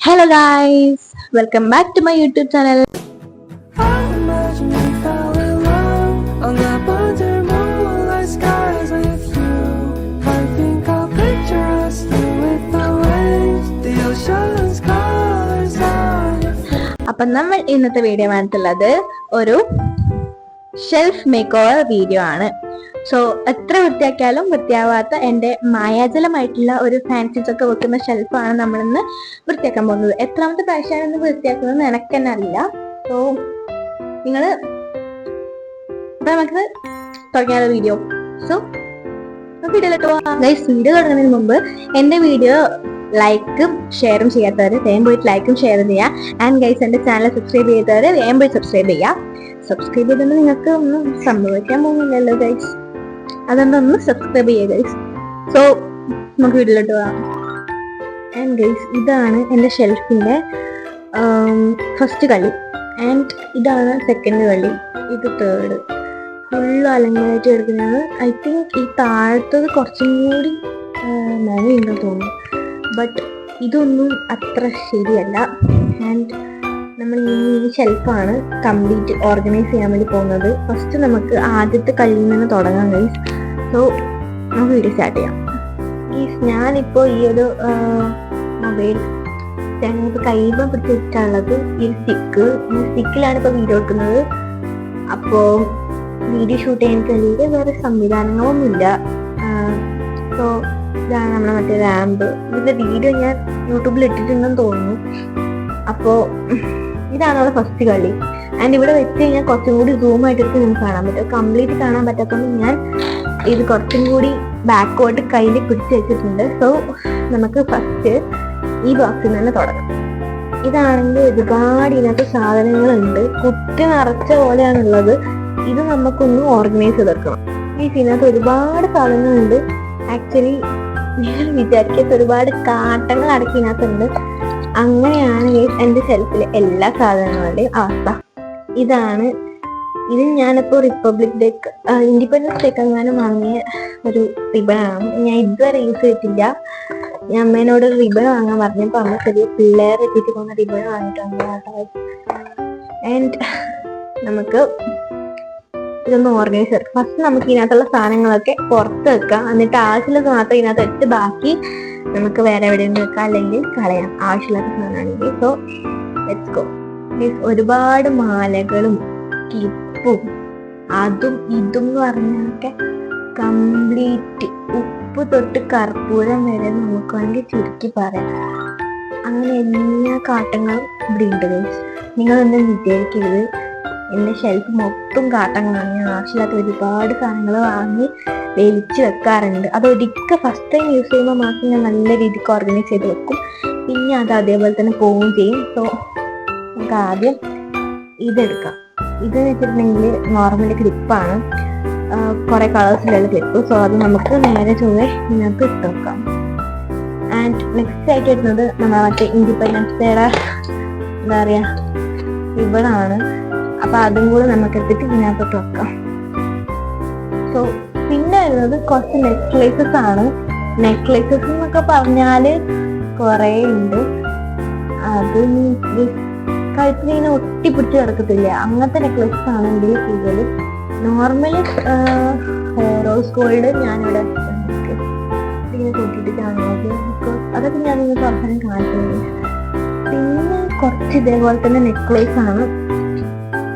Hello guys, welcome back to my YouTube channel. അപ്പം നമ്മൾ ഇന്നത്തെ വീഡിയോ ആയിട്ടുള്ളത് ഒരു ഷെൽഫ് മേക്ക് ഓവർ വീഡിയോ ആണ്. സോ എത്ര വൃത്തിയാക്കിയാലും വൃത്തിയാവാത്ത എൻ്റെ മായാജലമായിട്ടുള്ള ഒരു ഫാൻസീസ് ഒക്കെ വെക്കുന്ന ഷെൽഫാണ് നമ്മളിന്ന് വൃത്തിയാക്കാൻ പോകുന്നത്. എത്രാമത്തെ പ്രാവശ്യമാണ് ഇന്ന് വൃത്തിയാക്കുന്നത് എനിക്ക് തന്നെ അറിയില്ല. സോ നിങ്ങൾ നമുക്ക് തുടങ്ങിയാലോ വീഡിയോ. സോ വീഡിയോയിലോട്ട് പോവാം. ഗൈസ്, വീഡിയോ തുടങ്ങുന്നതിന് മുമ്പ് എൻ്റെ വീഡിയോ ലൈക്കും ഷെയറും ചെയ്യാത്തവർ വേഗം പോയിട്ട് ലൈക്കും ഷെയറും ചെയ്യുക. ആൻഡ് ഗൈസ്, എൻ്റെ ചാനൽ സബ്സ്ക്രൈബ് ചെയ്യാത്തവർ വേഗം പോയി സബ്സ്ക്രൈബ് ചെയ്യുക. സബ്സ്ക്രൈബ് ചെയ്തിട്ട് നിങ്ങൾക്ക് ഒന്നും സംഭവിക്കാൻ പോകുന്നില്ലല്ലോ ഗൈസ്, അതുകൊണ്ട് ഒന്ന് സബ്സ്ക്രൈബ് ചെയ്യുക ഗൈസ്. സോ നമുക്ക് വീട്ടിലോട്ട് പോകാം. ആൻഡ് ഗൈസ്, ഇതാണ് എൻ്റെ ഷെൽഫിൻ്റെ ഫസ്റ്റ് കളി. ആൻഡ് ഇതാണ് സെക്കൻഡ് കളി. ഇത് തേർഡ്. ഫുള്ള് അലങ്കാരമായിട്ട് എടുക്കുന്നതാണ്. ഐ തിങ്ക് ഈ താഴത്തത് കുറച്ചും കൂടി നനയുണ്ടെന്ന് തോന്നുന്നു. ബട്ട് ഇതൊന്നും അത്ര ശരിയല്ല. ആൻഡ് നമ്മൾ ഈ ഷെൽഫാണ് കംപ്ലീറ്റ് ഓർഗനൈസ് ചെയ്യാൻ വേണ്ടി പോകുന്നത്. ഫസ്റ്റ് നമുക്ക് ആദ്യത്തെ കളിയിൽ നിന്ന് തുടങ്ങാം ഗൈസ്. സോ നമുക്ക് വീഡിയോ സ്റ്റാർട്ട് ചെയ്യാം. ഞാനിപ്പോൾ ഈ ഒരു മൊബൈൽ ഞങ്ങൾക്ക് കൈമ പിടിച്ചിട്ടുള്ളത് ഈ സ്റ്റിക്കിലാണ് ഇപ്പോൾ വീഡിയോ എടുക്കുന്നത്. അപ്പോൾ വീഡിയോ ഷൂട്ട് ചെയ്യാൻ കഴിയില്ല, വേറെ സംവിധാനങ്ങളൊന്നുമില്ല. സോ ഇതാണ് നമ്മളെ മറ്റേ റാമ്പ്. ഇതിൻ്റെ വീഡിയോ ഞാൻ യൂട്യൂബിൽ ഇട്ടിട്ടുണ്ടെന്ന് തോന്നുന്നു. അപ്പോൾ ഇതാണ് നമ്മുടെ ഫസ്റ്റ് കളി. ആൻഡ് ഇവിടെ വെച്ച് കഴിഞ്ഞാൽ കുറച്ചും കൂടി സൂമായിട്ട് നമുക്ക് കാണാൻ പറ്റും. കംപ്ലീറ്റ് കാണാൻ പറ്റാത്തതുകൊണ്ട് ഞാൻ ഇത് കുറച്ചും കൂടി ബാക്കോട്ട് കയ്യിൽ പിടിച്ച് വെച്ചിട്ടുണ്ട്. സോ നമുക്ക് ഫസ്റ്റ് ഈ ബോക്സിൽ നിന്ന് തന്നെ തുടങ്ങാം. ഇതാണെങ്കിൽ ഒരുപാട് ഇതിനകത്ത് സാധനങ്ങളുണ്ട്. കുത്തി നിറച്ച പോലെയാണുള്ളത്. ഇത് നമുക്കൊന്ന് ഓർഗനൈസ് ചെയ്തെടുക്കണം. ഇതിനകത്ത് ഒരുപാട് സാധനങ്ങളുണ്ട്. ആക്ച്വലി ഞാൻ വിചാരിക്കാത്ത ഒരുപാട് കാട്ടങ്ങൾ അടക്കി ഇതിനകത്തുണ്ട്. അങ്ങനെയാണ് എൻ്റെ ഷെൽഫിലെ എല്ലാ സാധനങ്ങളുടെയും അവസ്ഥ. ഇത് ഞാനിപ്പോൾ റിപ്പബ്ലിക് ഡേക്ക് ഇൻഡിപെൻഡൻസ് ഡേക്ക് എങ്ങാനും വാങ്ങിയ ഒരു റിബണാണ്. ഞാൻ ഇതുവരെ യൂസ് ചെയ്തിട്ടില്ല. ഞാൻ അമ്മേനോട് റിബൺ വാങ്ങാൻ പറഞ്ഞപ്പോൾ അമ്മ ചെറിയ പിള്ളേരെ എത്തിയിട്ട് പോകുന്ന റിബൺ വാങ്ങിയിട്ടുണ്ട്. ആൻഡ് നമുക്ക് ഇതൊന്ന് ഓർഗനൈസ് ചെയ്യാം. ഫസ്റ്റ് നമുക്ക് ഇതിനകത്തുള്ള സാധനങ്ങളൊക്കെ പുറത്ത് വെക്കാം. എന്നിട്ട് ആവശ്യമുള്ളത് മാത്രം ഇതിനകത്ത് വെച്ച് ബാക്കി നമുക്ക് വേറെ എവിടെയും വെക്കാം, അല്ലെങ്കിൽ കളയാം ആവശ്യമില്ലാത്ത സാധനമാണെങ്കിൽ. So let's go. ഒരുപാട് മാലകളും ക്ലിപ്പും അതും ഇതും എന്ന് പറഞ്ഞൊക്കെ കംപ്ലീറ്റ് ഉപ്പ് തൊട്ട് കർപ്പൂരം വരെ നമുക്ക് വേണമെങ്കിൽ ചുരുക്കി പറയാം. അങ്ങനെ എല്ലാ കാട്ടങ്ങളും ഇവിടെ ഉണ്ട് ഗൈസ്. നിങ്ങളൊന്നും വിചാരിക്കരുത് എൻ്റെ ഷെൽഫ് മൊത്തം കാട്ടങ്ങളാണ്. ഞാൻ ആവശ്യമില്ലാത്ത ഒരുപാട് സാധനങ്ങൾ വാങ്ങി വലിച്ചു വെക്കാറുണ്ട്. അതൊരിക്കൽ ഫസ്റ്റ് ടൈം യൂസ് ചെയ്യുമ്പോൾ മാത്രം ഞാൻ നല്ല രീതിക്ക് ഓർഗനൈസ് ചെയ്ത് വെക്കും. പിന്നെ അത് അതേപോലെ തന്നെ പോവുകയും ചെയ്യും. സോ നമുക്ക് ആദ്യം ഇതെടുക്കാം. ഇതെന്ന് വെച്ചിട്ടുണ്ടെങ്കിൽ നോർമലി ക്ലിപ്പാണ്, കുറേ കളേഴ്സിലുള്ള ക്ലിപ്പ്. സോ അത് നമുക്ക് നേരെ ചൊവ്വേ ഇതിനകത്ത് ഇട്ട് വെക്കാം. ആൻഡ് നെക്സ്റ്റ് ആയിട്ട് വരുന്നത് നമ്മൾ മറ്റേ ഇൻഡിപെൻഡൻസ് ഡേയുടെ എന്താ പറയുക റിബണാണ്. അപ്പം അതും കൂടെ നമുക്ക് എടുത്തിട്ട് ഇതിനകത്തോട്ട് വെക്കാം. സോ പിന്നെ വരുന്നത് കുറച്ച് നെക്ലേസസ് ആണ്. നെക്ലേസസ് എന്നൊക്കെ പറഞ്ഞാൽ കുറേ ഉണ്ട്. അത് കഴുത്തിൽ ഇങ്ങനെ ഒട്ടിപ്പിടിച്ച് കിടക്കത്തില്ല, അങ്ങനത്തെ നെക്ലേസസ് ആണ് എൻ്റെ കൂടുതൽ. നോർമലി റോസ് ഗോൾഡ് ഞാനിവിടെ ഇങ്ങനെ കൂട്ടിയിട്ട് കാണുന്നത്, ബിക്കോസ് അതൊക്കെ ഞാൻ നിങ്ങൾക്ക് അവസരം കാണിക്കുന്നത്. പിന്നെ കുറച്ച് ഇതേപോലെ തന്നെ നെക്ലേസ് ആണ്.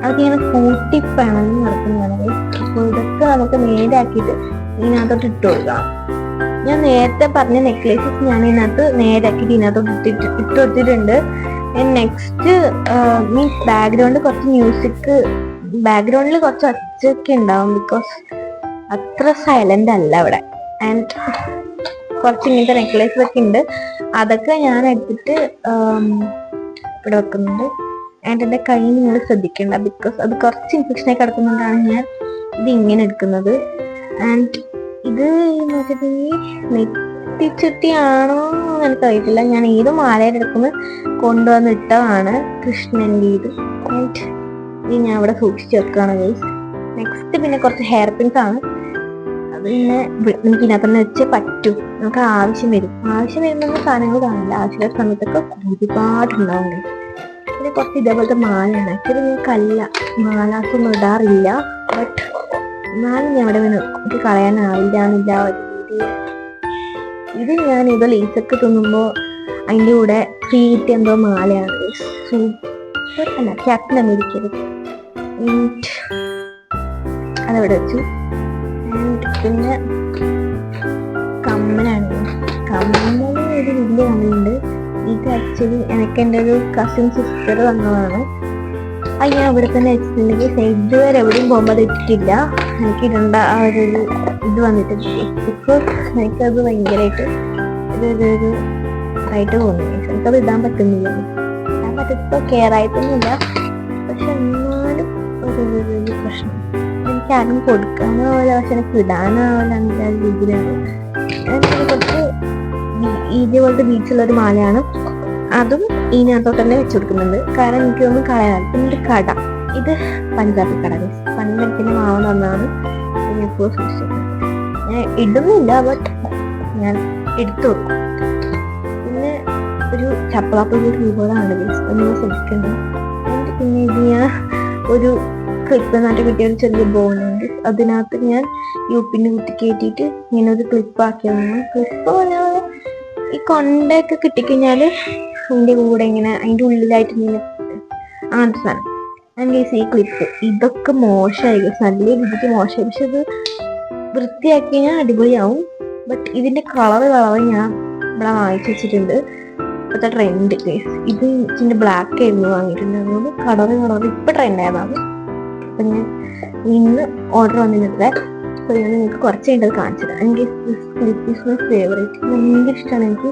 അതൊക്കെ ഇങ്ങനെ കൂട്ടിപ്പിണങ്ങി നടക്കുന്നതാണ്. അപ്പോൾ ഇതൊക്കെ നമുക്ക് നേരാക്കിയിട്ട് ഇതിനകത്തോട്ട് ഇട്ട് കൊടുക്കാം. ഞാൻ നേരത്തെ പറഞ്ഞ നെക്ലേസസ് ഞാൻ ഇതിനകത്ത് നേരാക്കിയിട്ട് ഇതിനകത്തോട്ട് ഇട്ട് കൊടുത്തിട്ടുണ്ട്. നെക്സ്റ്റ് മീൻസ് ബാക്ക്ഗ്രൗണ്ടിൽ കുറച്ച് മ്യൂസിക്, ബാക്ക്ഗ്രൗണ്ടിൽ കുറച്ച് ഒച്ചയൊക്കെ ഉണ്ടാവും, ബിക്കോസ് അത്ര സൈലന്റ് അല്ല ഇവിടെ. ആൻഡ് കുറച്ച് ഇങ്ങനത്തെ നെക്ലേസസ് ഒക്കെ ഉണ്ട്. അതൊക്കെ ഞാൻ എടുത്തിട്ട് ഇവിടെ വെക്കുന്നുണ്ട്. ആൻഡ് എൻ്റെ കൈ നിങ്ങൾ ശ്രദ്ധിക്കേണ്ട, ബിക്കോസ് അത് കുറച്ച് ഇൻഫെക്ഷനായി കിടക്കുന്നതുകൊണ്ടാണ് ഞാൻ ഇത് ഇങ്ങനെ എടുക്കുന്നത്. ആൻഡ് ഇത് നോക്കിയിട്ടുണ്ടെങ്കിൽ നെറ്റിച്ചുട്ടിയാണോ എനിക്കറിയത്തില്ല. ഞാൻ ഏത് മാലയുടെ എടുക്കുന്നത് കൊണ്ടുവന്ന് ഇട്ടതാണ് കൃഷ്ണൻ്റെ ഇത്. ആൻഡ് ഇത് ഞാൻ ഇവിടെ സൂക്ഷിച്ച് വെക്കുകയാണ് ഗൈസ്. നെക്സ്റ്റ് പിന്നെ കുറച്ച് ഹെയർ പിൻസ് ആണ്. അത് പിന്നെ നമുക്ക് ഇതിനകത്ത് തന്നെ വെച്ച് പറ്റും. നമുക്ക് ആവശ്യം വരുമ്പോൾ സാധനങ്ങൾ കാണില്ല. ആവശ്യമുള്ള സമയത്തൊക്കെ ഒരുപാടുണ്ടാവും. പിന്നെ കുറച്ച് ഇതേപോലത്തെ മാലയാണ്. ആക്ച്വലി ഞാൻ മാലാസൊന്നും ഇടാറില്ല. ബട്ട് എന്നാലും ഞാൻ ഇവിടെ എനിക്ക് കളയാനാവില്ല എന്നില്ല ഒരു രീതിയിൽ. ഇത് ഞാൻ ഏതോ ലേസൊക്കെ തിന്നുമ്പോൾ അതിൻ്റെ കൂടെ ഫ്രീ കിട്ടിയ എന്തോ മാലയാണ്. സൂപ്പർ അല്ല, ക്യാപ്റ്റൻ അമേരിക്കയിൽ. അതവിടെ വെച്ചു. പിന്നെ കമ്മലാണ്. കമ്മൽ ഒരു വലിയ കമ്മലുണ്ട്. ഇത് ആക്ച്വലി എനിക്ക് എൻ്റെ ഒരു കസിൻ സിസ്റ്റർ തന്നതാണ്. അത് ഞാൻ ഇവിടെ തന്നെ വെച്ചിട്ടുണ്ടെങ്കിൽ ഇതുവരെ എവിടെയും പോകുമ്പോൾ അത് ഇട്ടിട്ടില്ല. എനിക്ക് ഇടേണ്ട ആ ഒരു ഇത് വന്നിട്ടുണ്ട്. ബിക്കോസ് എനിക്കത് ഭയങ്കരമായിട്ട് ഒരു ആയിട്ട് തോന്നി. എനിക്കത് ഇടാൻ പറ്റുന്നില്ല. ഇടാൻ പറ്റത്തിപ്പോൾ കെയർ ആയിട്ടൊന്നുമില്ല. പക്ഷെ എന്നാലും ഒരു പ്രശ്നം. എനിക്ക് ആരും കൊടുക്കാനാവില്ല, പക്ഷെ എനിക്ക് ഇടാനാവില്ല എന്നുള്ള രീതിയിലാണ്. എനിക്ക് കുറച്ച് ഇതേപോലത്തെ ബീച്ചുള്ളൊരു മാലയാണ്. അതും ഇതിനകത്തോട്ട് തന്നെ വെച്ച് കൊടുക്കുന്നുണ്ട്. കാരണം എനിക്കൊന്നും കളയാൻ. പിന്നെ കട, ഇത് പഞ്ചാബി കട. പണ്ടെടുക്കുന്ന മാവ് തന്നാണ് ഞാൻ ഇപ്പോൾ സൂക്ഷിച്ചത്. ഞാൻ ഇടുന്നില്ല, ബട്ട് ഞാൻ എടുത്തു വെക്കും. പിന്നെ ഒരു ചപ്പളാപ്പ് കീബോർഡാണ് നമ്മൾ ശ്രദ്ധിക്കുന്നത്. പിന്നെ ഇത് ഞാൻ ഒരു ക്ലിപ്പ് നാട്ടിൽ കിട്ടിയ ഒരു ചെറിയ ബോളുണ്ട്. അതിനകത്ത് ഞാൻ യൂപ്പിൻ്റെ കുത്തി കയറ്റിയിട്ട് ഇങ്ങനെ ഒരു ക്ലിപ്പ് ആക്കിയതാണ്. ക്ലിപ്പ് ഈ കൊണ്ടയൊക്കെ കിട്ടിക്കഴിഞ്ഞാൽ അതിൻ്റെ കൂടെ ഇങ്ങനെ അതിൻ്റെ ഉള്ളിലായിട്ട് ഇങ്ങനെ അങ്ങനത്തെ സാധനം. എൻ്റെ ഈ ക്ലിപ്പ് ഇതൊക്കെ മോശമായി, നല്ല രീതിക്ക് മോശമായി. പക്ഷെ ഇത് വൃത്തിയാക്കി കഴിഞ്ഞാൽ അടിപൊളിയാവും. ബട്ട് ഇതിൻ്റെ കളർ ഞാൻ ഇവിടെ വാങ്ങിച്ചു വെച്ചിട്ടുണ്ട്. ഇപ്പോഴത്തെ ട്രെൻഡ് ഇത് ഇതിൻ്റെ ബ്ലാക്ക് ആയിരുന്നു വാങ്ങിയിട്ടുണ്ട്. അതുകൊണ്ട് കളർ ഇപ്പം ട്രെൻഡായതാണ്. അപ്പം ഞാൻ ഇന്ന് ഓർഡർ വന്നിട്ടുണ്ട്. അപ്പോൾ ഞാൻ നിങ്ങൾക്ക് കുറച്ച് കഴിഞ്ഞത് കാണിച്ചു തരാം. എനിക്ക് ക്ലിപ്പ് ഈസ് മൈ ഫേവറേറ്റ്. ഭയങ്കര ഇഷ്ടമാണ്. എനിക്ക്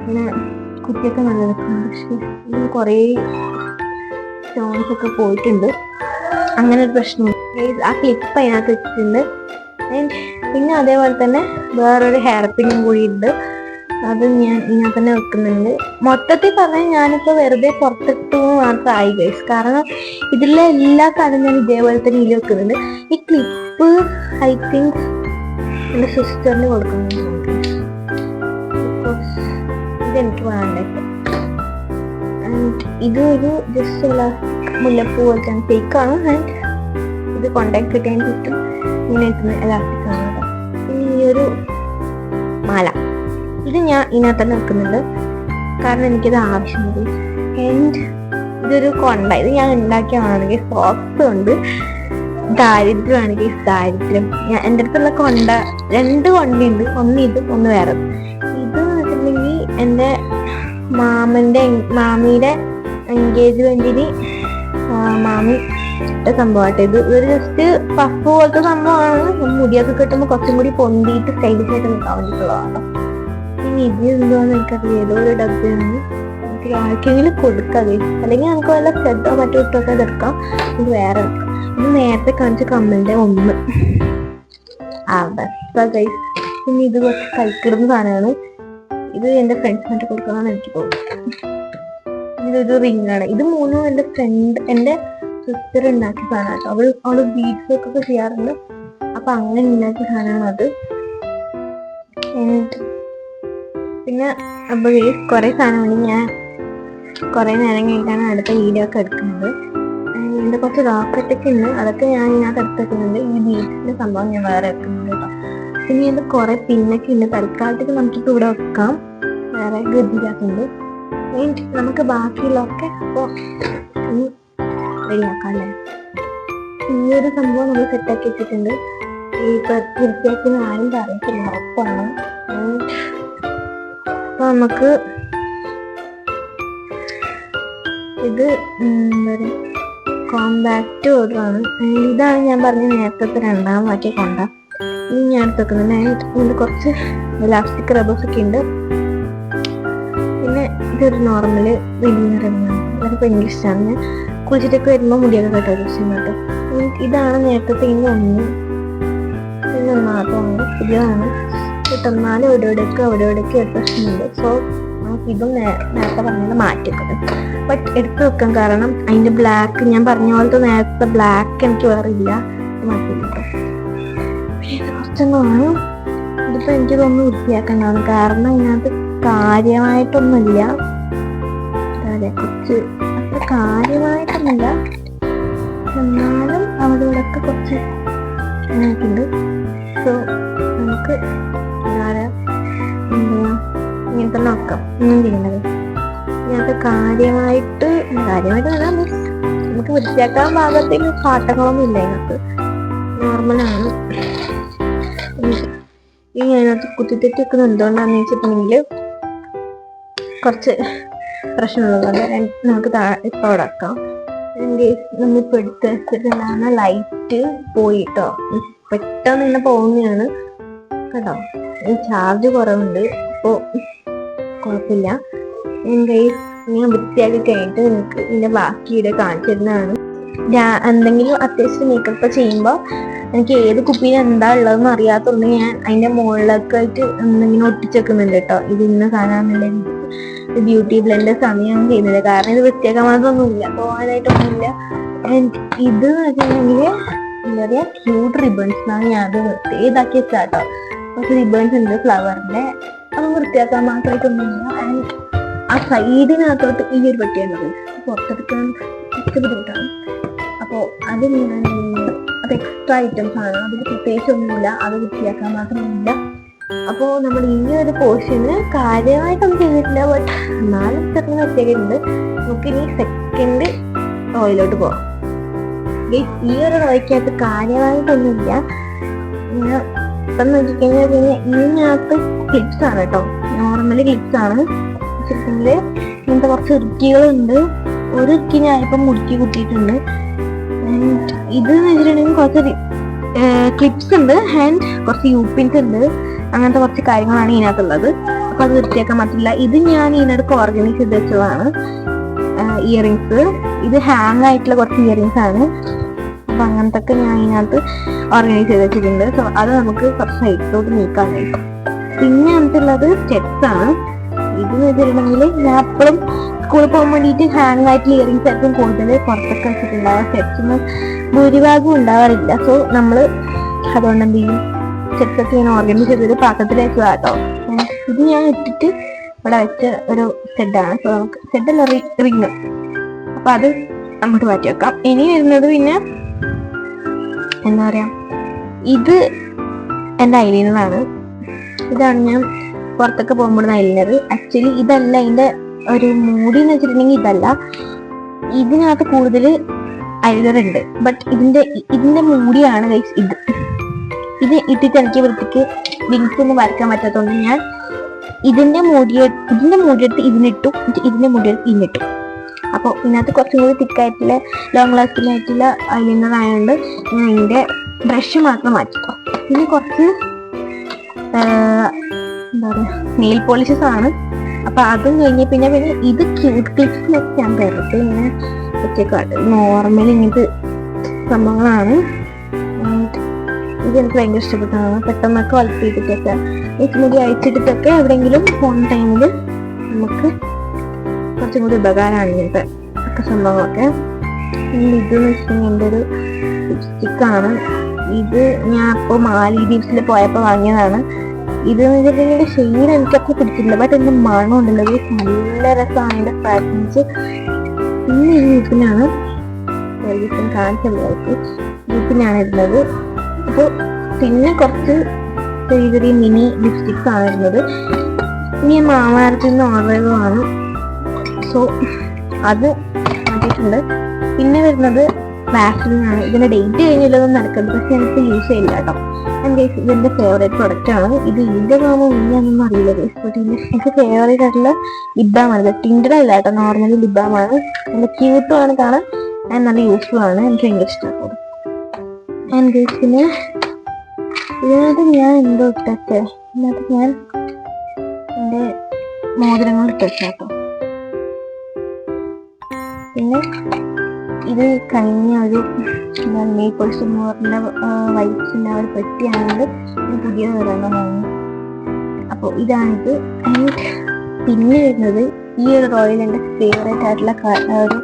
പിന്നെ കുട്ടിയൊക്കെ നല്ല രസമുണ്ട്. പക്ഷേ ഇതിന് കുറേ സ്റ്റോൺസ് ഒക്കെ പോയിട്ടുണ്ട്. അങ്ങനെ ഒരു പ്രശ്നമുണ്ട്. ആ ക്ലിപ്പ് അതിനകത്ത് വെച്ചിട്ടുണ്ട്. പിന്നെ അതേപോലെ തന്നെ വേറൊരു ഹെയർ പിന്നും കൂടി ഉണ്ട്. അത് ഞാൻ ഇതിനകത്ത് തന്നെ വെക്കുന്നുണ്ട്. മൊത്തത്തിൽ പറഞ്ഞാൽ ഞാനിപ്പോൾ വെറുതെ പുറത്തിട്ടു മാത്രമായി ഗൈസ്. കാരണം ഇതിലെ എല്ലാ കാര്യം ഞാൻ ഇതേപോലെ തന്നെ ഇതിൽ വെക്കുന്നുണ്ട്. ഈ ക്ലിപ്പ് ഐ തിങ്ക് എൻ്റെ സിസ്റ്ററിന് കൊടുക്കുന്നുണ്ട്. ഇതെനിക്ക് വേണ്ട. ഇത് ഒരു ജസ്റ്റ് ഉള്ള മുല്ലപ്പൂ പോലത്തെ ഫേക്കാണ്. ആൻഡ് ഇത് കോണ്ടാക്ട് കിട്ടാൻ ചുറ്റും ഇങ്ങനെ എത്തുന്ന എലാസ്റ്റിക് ആണ്. പിന്നെ ഈ ഒരു മാല ഇത് ഞാൻ ഇതിനകത്ത് തന്നെ വെക്കുന്നുണ്ട്. കാരണം എനിക്കിത് ആവശ്യമുണ്ട്. ആൻഡ് ഇതൊരു കൊണ്ട. ഇത് ഞാൻ ഉണ്ടാക്കിയതാണെങ്കിൽ സോക്സ് ഉണ്ട്. ദാരിദ്ര്യമാണെങ്കിൽ ദാരിദ്ര്യം. ഞാൻ എൻ്റെ അടുത്തുള്ള കൊണ്ട 2 കൊണ്ടയുണ്ട്. ഒന്ന് ഇത്, ഒന്ന് വേറെ. ഇത് വെച്ചിട്ടുണ്ടെങ്കിൽ എൻ്റെ മാമിയുടെ എൻഗേജ്മെന്റിന് മാമി ഇട്ട സംഭവമായിട്ട്. ഇതൊരു ജസ്റ്റ് പഫ് പോലത്തെ സംഭവമാണ്. മുടിയൊക്കെ കിട്ടുമ്പോൾ കുറച്ചും കൂടി പൊന്തിയിട്ട് സ്റ്റൈലിഷ് ആയിട്ട് നിൽക്കാൻ വേണ്ടിയിട്ടുള്ളതാണ്. ഇനി ഇത് എന്തോന്ന് എനിക്കറിയാം. ഏതോ ഒരു ഡബ്ബയാണ്. എനിക്ക് ആർക്കെങ്കിലും കൊടുക്കാതെ, അല്ലെങ്കിൽ നമുക്ക് വല്ല സ്റ്റെഡോ മറ്റോ ഇട്ടൊക്കെ എടുക്കാം. ഇത് വേറെ വെക്കാം. ഇത് നേരത്തെ കാണിച്ച കമ്മലിന്റെ ഒന്ന് അവസ്ഥ ഗൈസ്. പിന്നെ ഇത് കുറച്ച് കൈക്കിടുന്ന സാധനമാണ്. ഇത് എൻ്റെ ഫ്രണ്ട്സിനായിട്ട് കൊടുക്കാനാണ് എനിക്ക് തോന്നുന്നത്. ഇതൊരു റിംഗ് ആണ്. ഇത് 3 എൻ്റെ സിസ്റ്റർ ഉണ്ടാക്കിയ സാധനമാണ് കേട്ടോ. അവള് ബീഡ്സ് ഒക്കെ ചെയ്യാറുണ്ട്. അപ്പൊ അങ്ങനെ ഉണ്ടാക്കിയ സാധനമാണ് അത്. പിന്നെ അപ്പോൾ ഈ കുറേ സാധനമാണ്. ഞാൻ കുറേ നേരം കഴിഞ്ഞിട്ടാണ് അടുത്ത വീഡിയോ ഒക്കെ എടുക്കുന്നത്. എൻ്റെ കുറച്ച് റോക്കറ്റൊക്കെ ഉണ്ട്. അതൊക്കെ ഞാൻ ഇതിനകത്ത് എടുത്തിട്ടുണ്ട്. ഈ ബീഡ്സിന്റെ സംഭവം ഞാൻ വേറെ വെക്കുന്നുണ്ട് കേട്ടോ. പിന്നെ ഇത് കുറേ പിന്നൊക്കെ ഉണ്ട്. തൽക്കാലത്തേക്ക് നമുക്കിപ്പോൾ ഇവിടെ വെക്കാം. വേറെ ഗതിയിലാക്കുന്നുണ്ട്. നമുക്ക് ബാക്കിയുള്ളതൊക്കെ അപ്പോൾ റെഡിയാക്കാം അല്ലേ. ഈ ഒരു സംഭവം നമ്മൾ സെറ്റാക്കി വെച്ചിട്ടുണ്ട്. ഇപ്പം വൃത്തിയാക്കുന്ന ആരും പറയത്തില്ല, ഉറപ്പാണ്. അപ്പോൾ നമുക്ക് ഇത് എന്താ പറയുക, കോമ്പാക്റ്റ് ഓർഡറാണ്. ഇതാണ് ഞാൻ പറഞ്ഞ നേരത്തെ 2ാം മാറ്റിയ കൊണ്ട. ഇത് ഞാൻ എടുത്തുവെക്കുന്നുണ്ട്. ഇതിൽ കുറച്ച് ഇലാസ്റ്റിക് റബ്ബേഴ്സ് ഒക്കെ ഉണ്ട്. പിന്നെ ഇതൊരു നോർമൽ വലിയ റബ്ബാണ്. അതൊക്കെ ഭയങ്കര ഇഷ്ടമാണ്. ഞാൻ കുളിച്ചിട്ടൊക്കെ വരുമ്പോൾ മുടിയൊക്കെ കേട്ടോ ഇഷ്ടം കേട്ടോ. ഇതാണ് നേരത്തെ ഇന്ന് ഒന്നാമതാണ്. പുതിയതാണ്. കിട്ടുന്നാലും എവിടെയൊക്കെ ഒരു പ്രശ്നമുണ്ട്. സോ നമുക്ക് ഇതും നേരത്തെ പറഞ്ഞത് മാറ്റിവെക്കുന്നത്. ബട്ട് എടുത്തു വെക്കാം. കാരണം അതിൻ്റെ ബ്ലാക്ക് ഞാൻ പറഞ്ഞ പോലത്തെ നേരത്തെ ബ്ലാക്ക് എനിക്ക് വേറെ ഇല്ല. മാറ്റി വെക്കാം. പിന്നെ കുറച്ചെണ്ണമാണ്. ഇതിപ്പോൾ എനിക്ക് തോന്നുന്നു വൃത്തിയാക്കേണ്ടതാണ്, കാരണം ഇതിനകത്ത് കാര്യമായിട്ടൊന്നുമില്ല. അതെ, കുറച്ച് അത്ര കാര്യമായിട്ടൊന്നുമില്ല, എന്നാലും അവിടെ ഇവിടെയൊക്കെ കുറച്ച് ഉണ്ട്. സോ നമുക്ക് ഇങ്ങനത്തെ നോക്കാം ഒന്നും ചെയ്യണത്. ഇതിനകത്ത് കാര്യമായിട്ട് നമുക്ക് വൃത്തിയാക്കാൻ പാകത്തേക്ക് പാട്ടങ്ങളൊന്നും ഇല്ല. ഇതിനകത്ത് നോർമലാണ്. ഇനി അതിനകത്ത് കുത്തിത്തെറ്റി വെക്കുന്നത് എന്തുകൊണ്ടാന്ന് വെച്ചിട്ടുണ്ടെങ്കിൽ കുറച്ച് പ്രശ്നമുള്ളതുകൊണ്ട് നമുക്ക് ഇപ്പോൾ അടക്കാം. നമ്മളിപ്പോൾ എടുത്ത് വെച്ചിട്ടുണ്ടാകുന്ന ലൈറ്റ് പോയിട്ടോ, പെട്ടെന്ന് ഇങ്ങനെ പോകുന്നതാണ് കേട്ടോ. ചാർജ് കുറവുണ്ട്, അപ്പോൾ കുഴപ്പമില്ല. ഞാൻ വൃത്തിയാക്കി കഴിഞ്ഞിട്ട് നിങ്ങൾക്ക് ഇതിൻ്റെ ബാക്കി ഇവിടെ കാണിച്ചു തരുന്നതാണ്. എന്തെങ്കിലും അത്യാവശ്യം മേക്കപ്പ് ചെയ്യുമ്പോൾ എനിക്ക് ഏത് കുപ്പിയിൽ എന്താ ഉള്ളതെന്ന് അറിയാത്തതുകൊണ്ട് ഞാൻ അതിൻ്റെ മുകളിലൊക്കെ ആയിട്ട് എന്തെങ്കിലും ഒട്ടിച്ചേക്കുന്നുണ്ട് കേട്ടോ. ഇത് ഇന്ന സാധനമാണെന്നുണ്ടെങ്കിൽ ബ്യൂട്ടി ബ്ലെൻഡേഴ്സ് ആണ് ഞാൻ ചെയ്യുന്നത്, കാരണം ഇത് വൃത്തിയാക്കാൻ മാത്രമൊന്നുമില്ല, പോകാനായിട്ടൊന്നുമില്ല. ഇത് വെച്ചിട്ടുണ്ടെങ്കിൽ എന്താ പറയുക, ക്യൂട്ട് റിബൺസ് എന്നാണ് ഞാൻ അത് ഇതാക്കി വെച്ചാട്ടോ. കുറച്ച് റിബൺസ് ഉണ്ട് ഫ്ലവറിന്റെ, അത് വൃത്തിയാക്കാൻ മാത്രമായിട്ടൊന്നുമില്ല. ആൻഡ് ആ സൈഡിനകത്തോട്ട് ഈ ഒരു പറ്റിയുള്ളത് പുറത്തെടുക്കാൻ കുറച്ച് ബുദ്ധിമുട്ടാണ്. അപ്പോൾ അത് ഞാൻ അത് എക്സ്ട്രാ ഐറ്റംസ് ആണ്, അതിൽ പ്രത്യേകിച്ച് ഒന്നുമില്ല, അത് വൃത്തിയാക്കാൻ മാത്രമൊന്നുമില്ല. അപ്പോൾ നമ്മൾ ഈ ഒരു പോർഷന് കാര്യമായിട്ടൊന്നും ചെയ്തിട്ടില്ല, ബട്ട് എന്നാലും ചെറുപ്പം വൃത്തിയാക്കിയിട്ടുണ്ട്. നമുക്ക് ഇനി സെക്കൻഡ് റോയിലോട്ട് പോകാം. ഈ ഒരു റോയ്ക്കകത്ത് കാര്യമായിട്ടൊന്നുമില്ല. ഇപ്പം നോക്കിക്കഴിഞ്ഞാൽ പിന്നെ ഇതിനകത്ത് ക്ലിപ്സ് ആണ് കേട്ടോ, നോർമലി ക്ലിപ്സ് ആണ് വെച്ചിട്ടുണ്ടെങ്കിൽ. ഇങ്ങനത്തെ കുറച്ച് ഇറുക്കികളുണ്ട്. ഒരു ഇറുക്കി ഞാനിപ്പം മുറുക്കി കുത്തിയിട്ടുണ്ട്. ഇത് വെച്ചിട്ടുണ്ടെങ്കിൽ കുറച്ച് ക്ലിപ്സ് ഉണ്ട് ആൻഡ് കുറച്ച് യൂപിൻസ് ഉണ്ട്. അങ്ങനത്തെ കുറച്ച് കാര്യങ്ങളാണ് ഇതിനകത്തുള്ളത്. അപ്പൊ അത് വൃത്തിയാക്കാൻ പറ്റില്ല. ഇത് ഞാൻ ഇതിനടുത്ത് ഓർഗനൈസ് ചെയ്ത് വെച്ചതാണ്. ഇയറിങ്സ്, ഇത് ഹാങ് ആയിട്ടുള്ള കുറച്ച് ഇയറിങ്സ് ആണ്. അപ്പൊ അങ്ങനത്തെ ഒക്കെ ഞാൻ ഇതിനകത്ത് ഓർഗനൈസ് ചെയ്ത് വെച്ചിട്ടുണ്ട്. സോ അത് നമുക്ക് കുറച്ച് സൈഡിലോട്ട് നീക്കാനായിട്ട്. പിന്നെ നമുക്കുള്ളത് സ്റ്റെപ്സ് ആണ്. ഇത് വെച്ചിട്ടുണ്ടെങ്കിൽ ഞാൻ എപ്പോഴും സ്കൂളിൽ പോകാൻ വേണ്ടിയിട്ട് ഹാങ് ആയിട്ടുള്ള ഇയറിങ്സ് ആയിരിക്കും കൂടുതൽ പുറത്തൊക്കെ വെച്ചിട്ടുണ്ടാവുക. സ്റ്റെപ്സൊന്നും ഭൂരിഭാഗം ഉണ്ടാവാറില്ല. സോ നമ്മൾ അതുകൊണ്ട് എന്ത് ചെയ്യും, സ്റ്റെപ്സ് ഒക്കെ ഞാൻ ഓർഗനൈസ് ചെയ്തത് പാത്രത്തിൽ വെച്ചതാട്ടോ. ഇത് ഞാൻ ഇട്ടിട്ട് ഇവിടെ വെച്ച ഒരു സ്റ്റെഡാണ്. സോ നമുക്ക് സ്റ്റെഡല്ല റിങ്, അപ്പൊ അത് അങ്ങോട്ട് മാറ്റി വെക്കാം. ഇനി വരുന്നത് പിന്നെ എന്താ പറയാ, ഇത് എൻ്റെ ഐലൈനറാണ്. ഇതാണ് ഞാൻ പുറത്തൊക്കെ പോകുമ്പോൾ ഐലൈനർ. ആക്ച്വലി ഇതല്ല ഇതിന്റെ ഒരു മൂടി എന്ന് വെച്ചിട്ടുണ്ടെങ്കിൽ ഇതല്ല, ഇതിനകത്ത് കൂടുതൽ ഐലൈനർ ഉണ്ട്. ബട്ട് ഇതിന്റെ മൂടിയാണ് ഗൈസ് ഇത്. ഇത് ഇട്ടിട്ട് എനിക്ക് വൃത്തിക്ക് വിങ്സ് ഒന്നും വരയ്ക്കാൻ പറ്റാത്തതുകൊണ്ട് ഞാൻ ഇതിന്റെ മൂടിയെടുത്ത് ഇതിനിട്ടു, ഇതിന്റെ മൂടിയെടുത്ത് ഇതിനിട്ടു. അപ്പോൾ ഇതിനകത്ത് കുറച്ചും കൂടി തിക്കായിട്ടുള്ള ലോങ് ലാസ്റ്റിംഗ് ആയിട്ടുള്ള ഐലൈനർ ആയതുകൊണ്ട് ഞാൻ ഇതിന്റെ ബ്രഷ് മാത്രം മാറ്റിട്ടോ. പിന്നെ കുറച്ച് എന്താ പറയുക, നെയിൽ പോളിഷസ് ആണ്. അപ്പൊ അതും കഴിഞ്ഞ് പിന്നെ ഇത് ക്യൂട്ട് ക്ലിപ്സ് ഞാൻ വെറുതെ ഇങ്ങനെ വെച്ചേക്കാട്ട്. നോർമലി ഇങ്ങനത്തെ സംഭവങ്ങളാണ്. ഇത് എനിക്ക് ഭയങ്കര ഇഷ്ടപ്പെട്ടതാണ്. പെട്ടെന്നൊക്കെ വളർത്തിയിട്ടൊക്കെ മുടി അയച്ചിട്ടിട്ടൊക്കെ എവിടെയെങ്കിലും പോകുന്ന ടൈമിൽ നമുക്ക് കുറച്ചും കൂടി ഉപകാരമാണ് ഇങ്ങനത്തെ ഒക്കെ സംഭവങ്ങളൊക്കെ. ഇതെന്ന് വെച്ചിട്ടുണ്ടെങ്കിൽ എൻ്റെ ഒരു ലിപ്സ്റ്റിക്കാണ്. ഇത് ഞാൻ ഇപ്പോൾ മാലിദ്വീപ്സിൽ പോയപ്പോൾ വാങ്ങിയതാണ്. ഇതെന്ന് വെച്ചിട്ടുണ്ടെങ്കിൽ ഷെയ്ഡ് എനിക്കപ്പോൾ പിടിച്ചിട്ടില്ല, ബട്ട് എൻ്റെ മണം ഉണ്ടല്ലോ, നല്ല രസമാണ് എൻ്റെ ഫ്രാഗ്രൻസ്. പിന്നെ ഈ ലിപ്പിനാണ് കാണിച്ചത്, ലിപ്പിനാണ് ഇരുന്നത്. അപ്പോൾ പിന്നെ കുറച്ച് ചെറിയ ചെറിയ മിനി ലിപ്സ്റ്റിക്സ് ആണ് വരുന്നത്. ഇനി ഞാൻ മാമാർത്തിൽ നിന്ന് ഓർഡർ ചെയ്തതാണ്. സോ അത് മാറ്റിയിട്ടുണ്ട്. പിന്നെ വരുന്നത് വാസലിനാണ്. ഇതിന്റെ ഡേറ്റ് കഴിഞ്ഞില്ലതൊന്നും നടക്കുന്നത്, പക്ഷെ എനിക്ക് യൂസ് ചെയ്യില്ല കേട്ടോ. ഇതിന്റെ ഫേവറേറ്റ് പ്രൊഡക്റ്റ് ആണ് ഇത്. ഇതിന്റെ കാണുമ്പോൾ ഇനിയൊന്നും അറിയില്ല ഗൈസ്, ബട്ട് എനിക്ക് ഫേവറേറ്റ് ആയിട്ടുള്ള ലിബാമാണ്. ടിൻഡഡ് അല്ല കേട്ടോ, നോർമലി ലിബാമാണ്. നല്ല ക്യൂട്ടും ആണ് കാണാൻ, ആൻഡ് നല്ല യൂസ്ഫുൾ ആണ്. എനിക്ക് ഭയങ്കര ഇഷ്ടപ്പെട്ടു. ആൻഡ് ഗൈസ് പിന്നെ ഇതിനകത്ത് ഞാൻ എന്തോ ഇട്ടേ, ഇതിനകത്ത് ഞാൻ എൻ്റെ മോതിരങ്ങൾ ഇട്ടോ. പിന്നെ ഇത് കഴിഞ്ഞ ഒരു നെയിൽ പോളിഷ് മോറിൻ്റെ വൈറ്റ്സിൻ്റെ ഒരു പെട്ടിയാണെങ്കിൽ ഇത് പുതിയ ഒരെണ്ണം വാങ്ങി. അപ്പോൾ ഇതാണിത്. പിന്നെ വരുന്നത് ഈ ഒരു റോയൽ എൻ്റെ ഫേവറേറ്റ് ആയിട്ടുള്ള ഒരു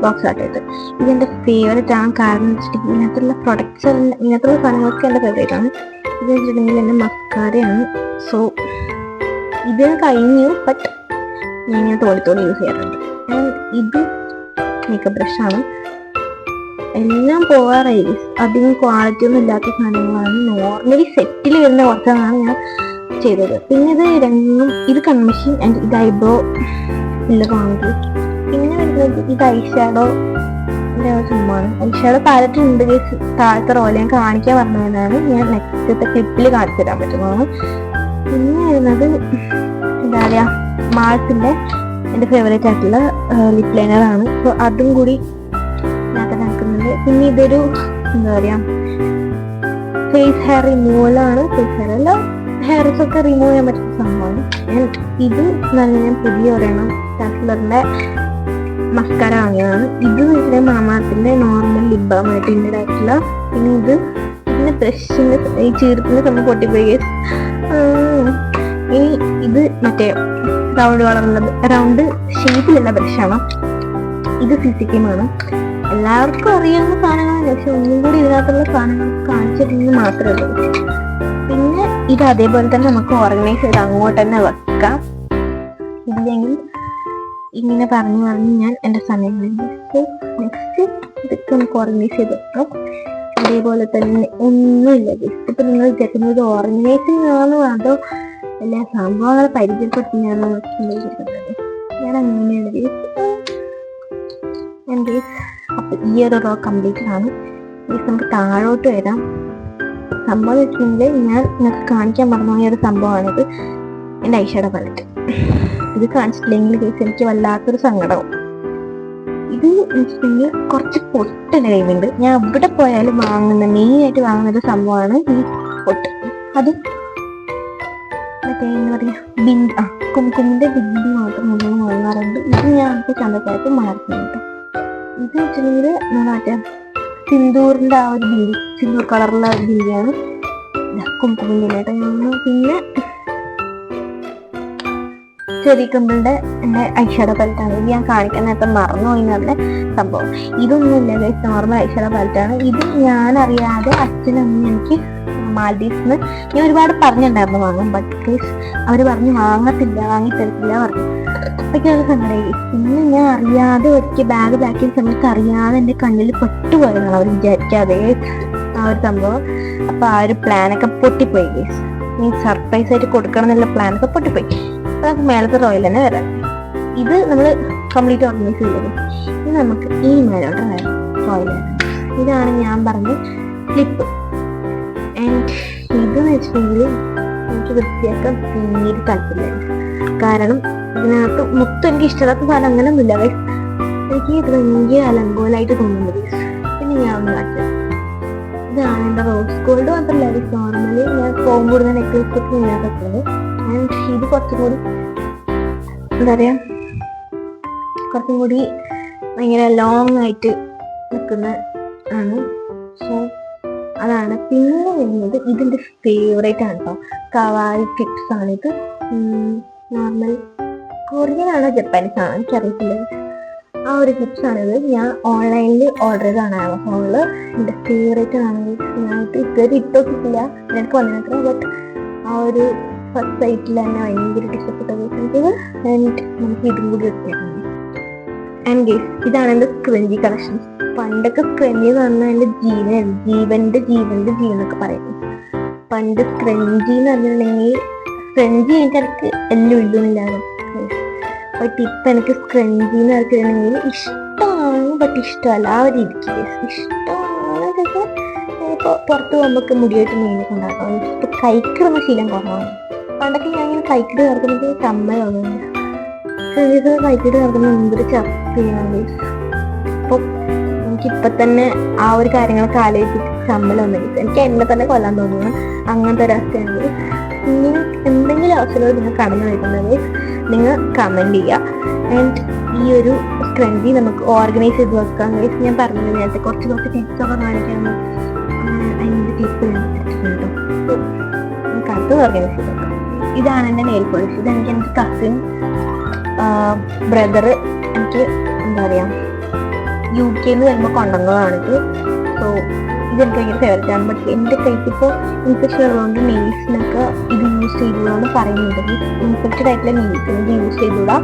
ബോക്സ് ആയിട്ട്. ഇതെൻ്റെ ഫേവറേറ്റ് ആണ്. കാരണം വെച്ചിട്ടുണ്ടെങ്കിൽ ഇതിനകത്തുള്ള പ്രൊഡക്ട്സ്, ഇങ്ങനത്തുള്ള സാധനങ്ങളൊക്കെ എൻ്റെ ഫേവറേറ്റ് ആണ്. ഇത് വെച്ചിട്ടുണ്ടെങ്കിൽ എൻ്റെ മസ്കാരയാണ്. സോ ഇത് കഴിഞ്ഞു, ബട്ട് ഞാൻ തോളിത്തോടെ യൂസ് ചെയ്യാറുണ്ട്. ഇത് മേക്കപ്പ് ബ്രഷാണ്. എല്ലാം പോകാറായി. അധികം ക്വാളിറ്റി ഒന്നും ഇല്ലാത്ത സാധനങ്ങളാണ്. നോർമലി സെറ്റിൽ വരുന്ന കുറച്ചാണ് ഞാൻ ചെയ്തത്. പിന്നെ ഇത് കൺമഷീൻ ആൻഡ് ഇത് ഐബ്രോ ഉള്ളതാണ്. പിന്നെ വരുന്നത് ഇത് ഐഷാഡോ സംഭവമാണ്. ഐഷാഡോ പാലറ്റ് ഉണ്ട് താഴത്തെ റോയിൽ ഞാൻ കാണിക്കാൻ പറഞ്ഞതാണ്. ഞാൻ നെക്സ്റ്റത്തെ ക്ലിപ്പിൽ കാണിച്ചു തരാൻ പറ്റുന്നതാണ്. പിന്നെ വരുന്നത് എന്താ പറയുക, മാൾസിന്റെ എൻ്റെ ഫേവറേറ്റ് ആയിട്ടുള്ള ലിപ് ലൈനറാണ്. സോ അതും കൂടി നടക്കുന്നുണ്ട്. പിന്നെ ഇതൊരു എന്താ പറയാ, ഫേസ് ഹെയർ റിമൂവലാണ്. ഫേസ് ഹെയർ അല്ല, ഹെയർസ് ഒക്കെ റിമൂവ് ചെയ്യാൻ പറ്റുന്ന സംഭവമാണ്. ഇത് ഞാൻ പുതിയ ഒരെണ്ണം ടാസ്ലറിന്റെ മസ്കാര വാങ്ങിയതാണ്. ഇത് വെച്ചിട്ട് മാമാത്തിന്റെ നോർമൽ ലിപ് ബാം ആയിട്ട് ഇൻഡഡ് ആയിട്ടുള്ള. പിന്നെ ഇതിന്റെ ബ്രഷിന്റെ ഈ ചീർപ്പിന്റെ സംഭവം പൊട്ടിപ്പോയി. ഇനി ഇത് മറ്റേ റൗണ്ട് ഷേപ്പിലുള്ള ബ്രഷാണ്. ഇത് സിസിക്കിമാണ്. എല്ലാവർക്കും അറിയാവുന്ന സാധനങ്ങളാണ്, പക്ഷെ ഒന്നും കൂടി ഇതിനകത്തുള്ള സാധനങ്ങൾ കാണിച്ചിട്ടുണ്ടെങ്കിൽ മാത്രമേ ഉള്ളൂ. പിന്നെ ഇത് അതേപോലെ തന്നെ നമുക്ക് ഓർഗനൈസ് ചെയ്ത് അങ്ങോട്ട് തന്നെ വെക്കാം. ഇല്ലെങ്കിൽ ഇങ്ങനെ പറഞ്ഞു ഞാൻ എൻ്റെ സമയങ്ങളിൽ നെക്സ്റ്റ് ഇതൊക്കെ നമുക്ക് ഓർഗനൈസ് ചെയ്ത് വെക്കാം. അതേപോലെ തന്നെ ഒന്നുമില്ല. ഇപ്പൊ നിങ്ങൾ വിചാരിക്കുന്നത് ഓർഗനൈസിങ് ആണോ അതോ എല്ലാ സംഭവങ്ങളെ പരിചയപ്പെടുത്തുന്നതാണോ ചിന്തിച്ചിരിക്കുന്നത്. ഞാൻ അങ്ങനെയാണ്. അപ്പൊ ഈ ഒരു റോ കംപ്ലീറ്റ് ആണ്. നമുക്ക് താഴോട്ട് വരാം. സംഭവം വെച്ചിട്ടുണ്ടെങ്കിൽ ഞാൻ നിങ്ങൾക്ക് കാണിക്കാൻ പറഞ്ഞ ഈ ഒരു സംഭവമാണിത്. എൻ്റെ ഐഷാഡോ പാലറ്റ്. ഇത് കാണിച്ചിട്ടില്ലെങ്കിൽ എനിക്ക് വല്ലാത്തൊരു സങ്കടവും. ഇത് വെച്ചിട്ടുണ്ടെങ്കിൽ കുറച്ച് പൊട്ട് കഴിവുണ്ട്. ഞാൻ എവിടെ പോയാലും മെയിനായിട്ട് വാങ്ങുന്ന ഒരു സംഭവമാണ് ഈ പൊട്ട്. അത് മറ്റേ എന്താ പറയുക, കുംകുമിന്റെ ബിന്ദി മാത്രം മുഴുവൻ വാങ്ങാറുണ്ട്. ഇത് ഞാൻ അടുത്ത ചന്തക്കാർക്ക് മാറുന്നുണ്ട്. ഇത് വെച്ചിട്ടുണ്ടെങ്കിൽ മറ്റേ സിന്ദൂറിന്റെ ആ ഒരു ബിന്ദി, സിന്ദൂർ കളറുള്ള ഒരു ബിന്ദിയാണ് കുംകുമിന്റെ. പിന്നെ ചെറിയ കമ്പിളുടെ എൻ്റെ ഐഷാഡോ പാലറ്റാണ്. ഇത് ഞാൻ കാണിക്കാൻ നേരത്തെ മറന്നുപോയി നല്ല സംഭവം. ഇതൊന്നുമില്ല, നോർമൽ ഐഷാഡോ പാലറ്റാണ്. ഇത് ഞാൻ അറിയാതെ അച്ഛനൊന്നും എനിക്ക് മാൽഡീവ്സിന് ഞാൻ ഒരുപാട് പറഞ്ഞിട്ടുണ്ടായിരുന്നു വാങ്ങാൻ. ബട്ട് അവർ പറഞ്ഞു വാങ്ങിത്തരത്തില്ല പറഞ്ഞു. അപ്പൊക്കെ അത് സങ്കടമായി. പിന്നെ ഞാൻ അറിയാതെ ഒരിക്കൽ ബാഗ് പാക്ക് ചെയ്യുന്ന സമയത്ത് അറിയാതെ എൻ്റെ കണ്ണിൽ പെട്ടുപോയതാണ്. അവർ വിചാരിക്കാതെ ആ ഒരു സംഭവം. അപ്പൊ ആ ഒരു പ്ലാനൊക്കെ പൊട്ടിപ്പോയി. ഈ സർപ്രൈസ് ആയിട്ട് കൊടുക്കണം എന്നുള്ള പ്ലാനൊക്കെ പൊട്ടിപ്പോയി. നമുക്ക് മേലത്തെ റോയിൽ തന്നെ വരാം. ഇത് നമ്മൾ കംപ്ലീറ്റ് ഓർഗനൈസ് ചെയ്തത്. ഇത് നമുക്ക് ഈ മേലോട്ട് റോയിൽ വരാം. ഇതാണ് ഞാൻ പറഞ്ഞ ക്ലിപ്പ്. ആൻഡ് ഇതെന്ന് വെച്ചിട്ടുണ്ടെങ്കിൽ എനിക്ക് വൃത്തിയാക്കാൻ തീരെ താല്പര്യമില്ല. കാരണം ഇതിനകത്ത് മൊത്തം എനിക്ക് ഇഷ്ടമില്ലാത്ത സാധനം അങ്ങനെയൊന്നുമില്ല. എനിക്ക് ഇത് ഭയങ്കര അലങ്കോലായിട്ട് തോന്നുന്നത്. പിന്നെ ഞാൻ ഒന്ന് കാണിച്ചത് ഇതാണ് എൻ്റെ റോസ് ഗോൾഡ് മാത്രമല്ല. നോർമലി ഞാൻ പോകുമ്പോൾ നെക്ലേസ് ഒക്കെ ഇങ്ങനെ വെക്കുന്നത്. ആൻഡ് ഇത് കുറച്ചും കൂടി എന്താ പറയാ, കുറച്ചും കൂടി ഭയങ്കര ലോങ് ആയിട്ട് നിൽക്കുന്ന ആണ്. സോ അതാണ്. പിന്നെ വരുന്നത് ഇതിൻ്റെ ഫേവറേറ്റ് ആണ് കേട്ടോ, കവായി ക്ലിപ്സ് ആണിത്. നോർമൽ കൊറിയൻ ആണോ ജപ്പാനീസ് ആണോ എനിക്കറിയത്തില്ല. ആ ഒരു ക്ലിപ്സ് ആണിത്. ഞാൻ ഓൺലൈനിൽ ഓർഡർ ചെയ്തതാണ് ആമസോണിൽ. എൻ്റെ ഫേവറേറ്റ് ആണ്. ഞാനിത് ഇതുവരെ ഇട്ടോക്കിട്ടില്ല, എനിക്ക് വന്നിട്ട്. ബട്ട് ആ ഒരു ഫസ്റ്റ് സൈറ്റിൽ തന്നെ ഭയങ്കരമായിട്ട് ഇഷ്ടപ്പെട്ടത് എനിക്കത്. ആൻഡ് നമുക്ക് ഇതും കൂടി എടുത്തേക്കാം. ആൻഡ് ഗേസ് ഇതാണ് എൻ്റെ സ്ക്രഞ്ചി കളക്ഷൻസ്. പണ്ടൊക്കെ സ്ക്രഞ്ചി എന്ന് പറഞ്ഞാൽ എൻ്റെ ജീവൻ്റെ ജീവനൊക്കെ പറയുന്നത്. പണ്ട് സ്ക്രഞ്ചി എന്ന് പറഞ്ഞിട്ടുണ്ടെങ്കിൽ സ്ക്രഞ്ചി എനിക്ക് എല്ലാം ഇല്ലുന്നില്ലാതെ. ബട്ട് ഇപ്പം എനിക്ക് സ്ക്രഞ്ചി എന്ന് പറഞ്ഞിട്ടുണ്ടെങ്കിൽ ഇഷ്ടമാണ്. ബട്ട് ഇഷ്ടമല്ല ആ ഒരു രീതിക്ക്. ഇഷ്ടമാണ് ചോദിച്ചാൽ ഇപ്പോൾ പുറത്ത് പോകുമ്പോൾ മുടിയായിട്ട് മെയിനൊക്കെ ഉണ്ടാക്കാം. ഇപ്പം കഴിക്കുന്ന ശീലം കുറവാണ്. പണ്ടൊക്കെ ഞാൻ ഇങ്ങനെ കൈക്കിട്ട് കിടക്കുന്നത് ചമ്മൽ തോന്നുന്നില്ല. കൈക്കിട്ട് കിടക്കുന്ന എന്തൊരു ചർച്ചയാണ്. അപ്പം എനിക്കിപ്പം തന്നെ ആ ഒരു കാര്യങ്ങളൊക്കെ ആലോചിച്ചിട്ട് ചമ്മൽ വന്നിട്ട് എനിക്ക് എന്നെ തന്നെ കൊല്ലാൻ തോന്നുന്നു. അങ്ങനത്തെ ഒരവസ്ഥയാണ്. ഇങ്ങനെ എന്തെങ്കിലും അവസരം നിങ്ങൾ കടന്നു വരുന്നത് നിങ്ങൾ കമൻറ്റ് ചെയ്യുക. ആൻഡ് ഈ ഒരു സ്ക്രഞ്ചി നമുക്ക് ഓർഗനൈസ് ചെയ്ത് വെക്കാം. ഞാൻ പറഞ്ഞത് നേരത്തെ കുറച്ച് ടിപ്സൊക്കെ കാണിക്കാമെന്ന് അതിൻ്റെ ടിപ്പ് ഞാൻ കേട്ടോ. നമുക്ക് അത് ഓർഗനൈസ് ചെയ്ത് വെക്കാം. ഇതാണ് എൻ്റെ നെയിൽ പോളിഷ്. ഇതെനിക്ക് എൻ്റെ കസിൻ ബ്രദർ എനിക്ക് എന്താ പറയുക UK നിന്ന് വരുമ്പോൾ കൊണ്ടുവന്നതാണിത്. സോ ഇതെനിക്ക് ഭയങ്കര ഫേവറേറ്റ് ആണ്. ബട്ട് എൻ്റെ കൈക്ക് ഇപ്പോൾ ഇൻഫെക്ഷൻ ഉള്ളതുകൊണ്ട് നെയിൽസിനൊക്കെ ഇത് യൂസ് ചെയ്തുകൂടാന്ന് പറയുന്നുണ്ട്. ഇൻഫെക്റ്റഡ് ആയിട്ടുള്ള നെയിൽസ് ഇത് യൂസ് ചെയ്തുകൂടാ.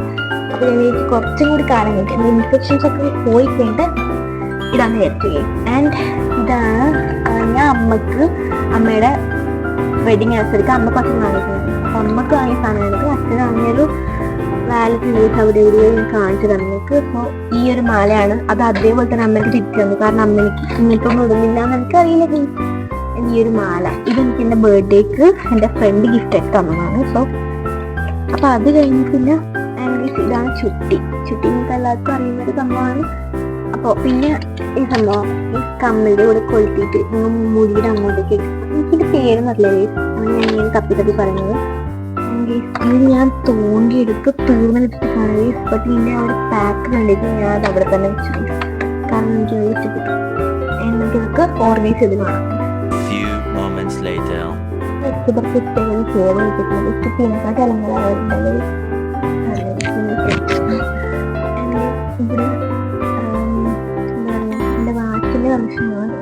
അപ്പോൾ ഞാൻ കുറച്ചും കൂടി കാലം കഴിഞ്ഞിട്ട് എൻ്റെ ഇൻഫെക്ഷൻസ് ഒക്കെ പോയി കഴിഞ്ഞിട്ട് ഇതാണ് വിചാരിച്ചത്. ആൻഡ് ഇതാണ് ഞാൻ അമ്മയുടെ വെഡിങ് ആനിവേഴ്സറിക്ക് അമ്മ കുറച്ച് വാങ്ങിക്കുന്നത്. അപ്പം അമ്മക്ക് വാങ്ങിയ സാധനങ്ങൾക്ക് അച്ഛൻ അങ്ങനെയൊരു വാലറ്റ് അവിടെ എവിടെയും കാണിച്ചു തന്നേക്ക്. അപ്പോൾ ഈ ഒരു മാലയാണ്. അത് അതേപോലെ തന്നെ അമ്മയ്ക്ക് തിരിച്ചു തന്നു. കാരണം അമ്മയ്ക്ക് ഇങ്ങനത്തെ ഒന്നും ഇടുന്നില്ല എന്ന് എനിക്കറിയില്ല. ഈ ഒരു മാല ഇതെനിക്ക് എൻ്റെ ബർത്ത്ഡേക്ക് എൻ്റെ ഫ്രണ്ട് ഗിഫ്റ്റ് ആയിട്ട് തന്നതാണ്. സോ അപ്പൊ അത് കഴിഞ്ഞ് പിന്നെ ഇതാണ് ചുട്ടി നമുക്ക് എല്ലാവർക്കും അറിയുന്നൊരു സംഭവമാണ്. അപ്പോൾ പിന്നെ ഈ സംഭവം ഈ കമ്മലിന്റെ കൂടെ കൊളുത്തിയിട്ട് മുടിയുടെ അങ്ങോട്ടേക്ക് എനിക്കിന്റെ പേരെന്നറിയില്ലേ, അങ്ങനെ ഞാൻ തപ്പി പറയുന്നത്. ഇത് ഞാൻ തോണ്ടിയെടുത്ത് തീർന്നിട്ട് കാണുകയും ബട്ട് ഇതിന്റെ ആ ഒരു പാക്ക് കണ്ടിട്ട് ഞാൻ അത് അവിടെ തന്നെ വെച്ചിട്ടുണ്ട്. കാരണം എനിക്ക് അത് ഇഷ്ടപ്പെട്ടു. എന്നിട്ട് ഇതൊക്കെ ഓർഗനൈസ് ചെയ്ത് കാണാം. ഇവിടെ എന്റെ വാച്ചിന്റെ കളക്ഷനാണ്.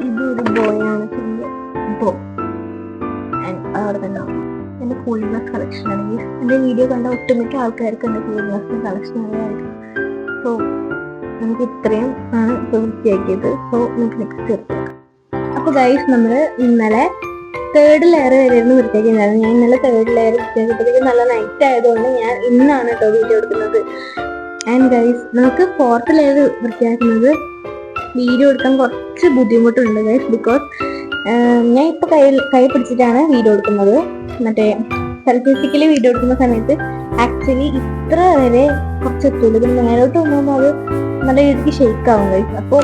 ഇതൊരു ബോയാണ്. അവിടെ തന്നെ എൻ്റെ കൂൾ ഗ്ലാസ് കളക്ഷൻ ആണെങ്കിൽ എൻ്റെ വീഡിയോ കണ്ട ഒട്ടുമിക്ക ആൾക്കാർക്ക് എൻ്റെ കൂൾ ഗ്ലാസിന്റെ കളക്ഷൻ അറിയാമായിരിക്കും. സോ നമുക്ക് ഇത്രയും ആണ് വൃത്തിയാക്കിയത്. സോ നമുക്ക് നെക്സ്റ്റ് എടുക്കാം. അപ്പോൾ ഗൈസ് നമ്മൾ ഇന്നലെ 3rd ലെയർ വരെയായിരുന്നു വൃത്തിയാക്കിയിട്ടുണ്ടായിരുന്നു. ഞാൻ ഇന്നലെ 3rd ലെയർ വൃത്തിയാക്കിയപ്പോഴത്തേക്ക് നല്ല നൈറ്റ് ആയതുകൊണ്ട് ഞാൻ ഇന്നാണ് കേട്ടോ വീഡിയോ എടുക്കുന്നത്. ആൻഡ് ഗൈസ് നമുക്ക് 4th ലെയർ വൃത്തിയാക്കുന്നത് വീഡിയോ എടുക്കാൻ കുറച്ച് ബുദ്ധിമുട്ടുണ്ട് ഗൈസ്. ബിക്കോസ് ഞാൻ ഇപ്പൊ കൈ പിടിച്ചിട്ടാണ് വീഡിയോ എടുക്കുന്നത്. മറ്റേ സെൽഫിസ്റ്റിക്കലി വീഡിയോ എടുക്കുന്ന സമയത്ത് ആക്ച്വലി ഇത്ര വരെ കുറച്ച് എത്തുള്ളൂ. പിന്നെ മേലോട്ട് പോകുമ്പോൾ അത് നല്ല രീതിക്ക് ഷെയ്ക്ക് ആവും ഗൈസ്. അപ്പോൾ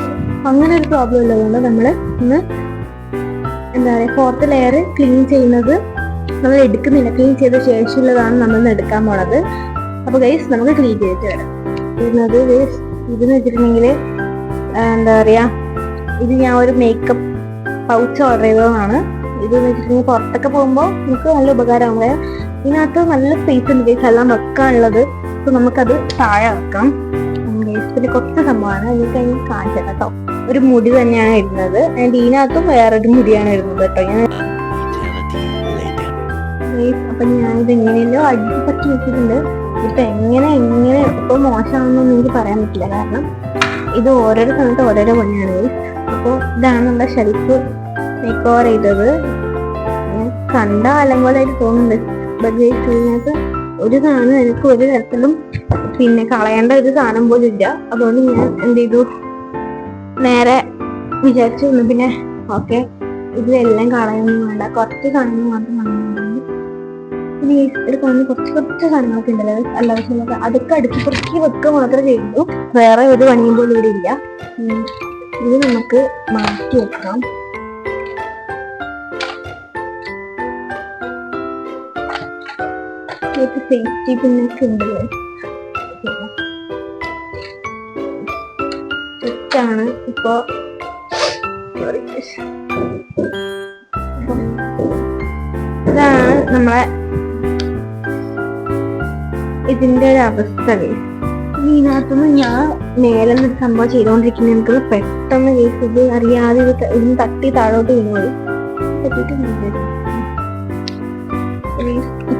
അങ്ങനെ ഒരു പ്രോബ്ലം ഉള്ളതുകൊണ്ട് നമ്മൾ ഇന്ന് എന്താ പറയുക 4th ലെയർ ക്ലീൻ ചെയ്യുന്നത് നമ്മൾ എടുക്കുന്നില്ല. ക്ലീൻ ചെയ്ത ശേഷമുള്ളതാണ് നമ്മൾ എടുക്കാൻ പോണത്. അപ്പോൾ ഗൈസ് നമുക്ക് ക്ലീൻ ചെയ്തിട്ട് വരാം. ഇതെന്ന് വെച്ചിട്ടുണ്ടെങ്കിൽ എന്താ പറയാ, ഇത് ഞാൻ ഒരു മേക്കപ്പ് പൗച്ച് ഓർഡർ ചെയ്തതാണ്. ഇതെന്ന് വെച്ചിട്ടുണ്ടെങ്കിൽ പുറത്തൊക്കെ പോകുമ്പോൾ നമുക്ക് നല്ല ഉപകാരമാകുമ്പോൾ ഇതിനകത്ത് നല്ല സ്പേസ് ഉണ്ട് ഗൈസ് എല്ലാം വെക്കാനുള്ളത്. അപ്പോൾ നമുക്കത് താഴെ വെക്കാം. പിന്നെ കുറച്ച് സംഭവമാണ് എനിക്ക് അതിന് കാണിച്ചത് കേട്ടോ. ഒരു മുടി തന്നെയാണ് ഇടുന്നത്. ആൻഡ് ഇതിനകത്തും വേറൊരു മുടിയാണ് ഇടുന്നത് കേട്ടോ. അപ്പൊ ഞാനിത് എങ്ങനെയല്ലോ അടിച്ച് പറ്റി വെച്ചിട്ടുണ്ട്. ഇപ്പൊ എങ്ങനെ ഇപ്പൊ മോശമാണെന്നൊന്നും എനിക്ക് പറയാൻ പറ്റില്ല. കാരണം ഇത് ഓരോരോ സമയത്ത് ഓരോരോ പണിയാണ്. അപ്പോൾ ഇതാണ് നമ്മുടെ ഷെൽഫ് മേക്ക് ഓവർ ചെയ്തത്. കണ്ട അലങ്കോലായിട്ട് തോന്നുന്നുണ്ട്. ബട്ട് ഇതിനകത്ത് ഒരു സാധനം എനിക്ക് ഒരു തരത്തിലും പിന്നെ കളയേണ്ട ഒരു സാധനം പോലും ഇല്ല. അതുകൊണ്ട് ഞാൻ എന്ത് ചെയ്തു, നേരെ വിചാരിച്ചു പിന്നെ ഓക്കെ ഇതിലെല്ലാം കളയൊന്നും വേണ്ട, കുറച്ച് സാധനങ്ങൾ മാത്രം കളയുന്നുണ്ടെങ്കിൽ പിന്നെ എടുക്കുന്ന കുറച്ച് സാധനങ്ങളൊക്കെ ഉണ്ടല്ലോ അല്ലാവശ്യമൊക്കെ അതൊക്കെ അടുത്ത് കുറച്ച് വെക്കുക മാത്രമേ ചെയ്യുള്ളൂ. വേറെ ഒരു പണിയും പോലും ഇവിടെ ഇല്ല. ഇത് നമുക്ക് മാറ്റി വെക്കാം. സേഫ്റ്റി പിന്നൊക്കെ ഉണ്ടല്ലോ. ആണ് ഇപ്പോ ഇതാണ് നമ്മളെ ഇതിന്റെ ഒരു അവസ്ഥ. ഇതിനകത്തുനിന്ന് ഞാൻ മേലെ ഒരു സംഭവം ചെയ്തുകൊണ്ടിരിക്കുന്ന എനിക്ക് പെട്ടെന്ന് കേസ് ഇത് അറിയാതെ ഇതിന് തട്ടി താഴോട്ട് വീണോളൂ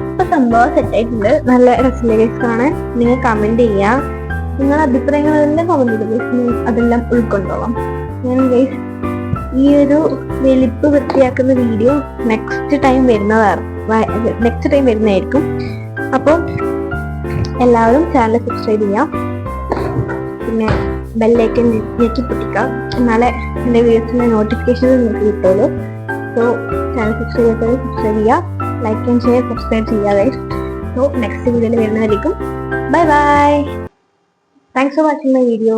ഇപ്പൊ സംഭവം സെറ്റായിട്ടുണ്ട്. നല്ല രസലേസ് കാണാൻ. നിങ്ങൾ കമന്റ് ചെയ്യാം, നിങ്ങളുടെ അഭിപ്രായങ്ങളെല്ലാം കമന്റ് ചെയ്തു അതെല്ലാം ഉൾക്കൊണ്ടോളാം. ഞാൻ ഗൈസ് ഈ ഒരു വെളുപ്പ് വൃത്തിയാക്കുന്ന വീഡിയോ നെക്സ്റ്റ് ടൈം വരുന്നതായിരിക്കും. അപ്പോൾ എല്ലാവരും ചാനൽ സബ്സ്ക്രൈബ് ചെയ്യാം, പിന്നെ ബെല്ലൈക്കൻ ഞെക്കി പൊട്ടിക്കാം. എന്നാലേ എൻ്റെ വീഡിയോസിൻ്റെ നോട്ടിഫിക്കേഷൻ നിങ്ങൾക്ക് കിട്ടുള്ളൂ. സോ ചാനൽ സബ്സ്ക്രൈബ് ചെയ്യുക, ലൈക്ക് ആൻഡ് ഷെയർ, സബ്സ്ക്രൈബ് ചെയ്യുക ഗൈസ്. സോ നെക്സ്റ്റ് വീഡിയോയിൽ വരുന്നതായിരിക്കും. Bye bye. Thanks for watching my video.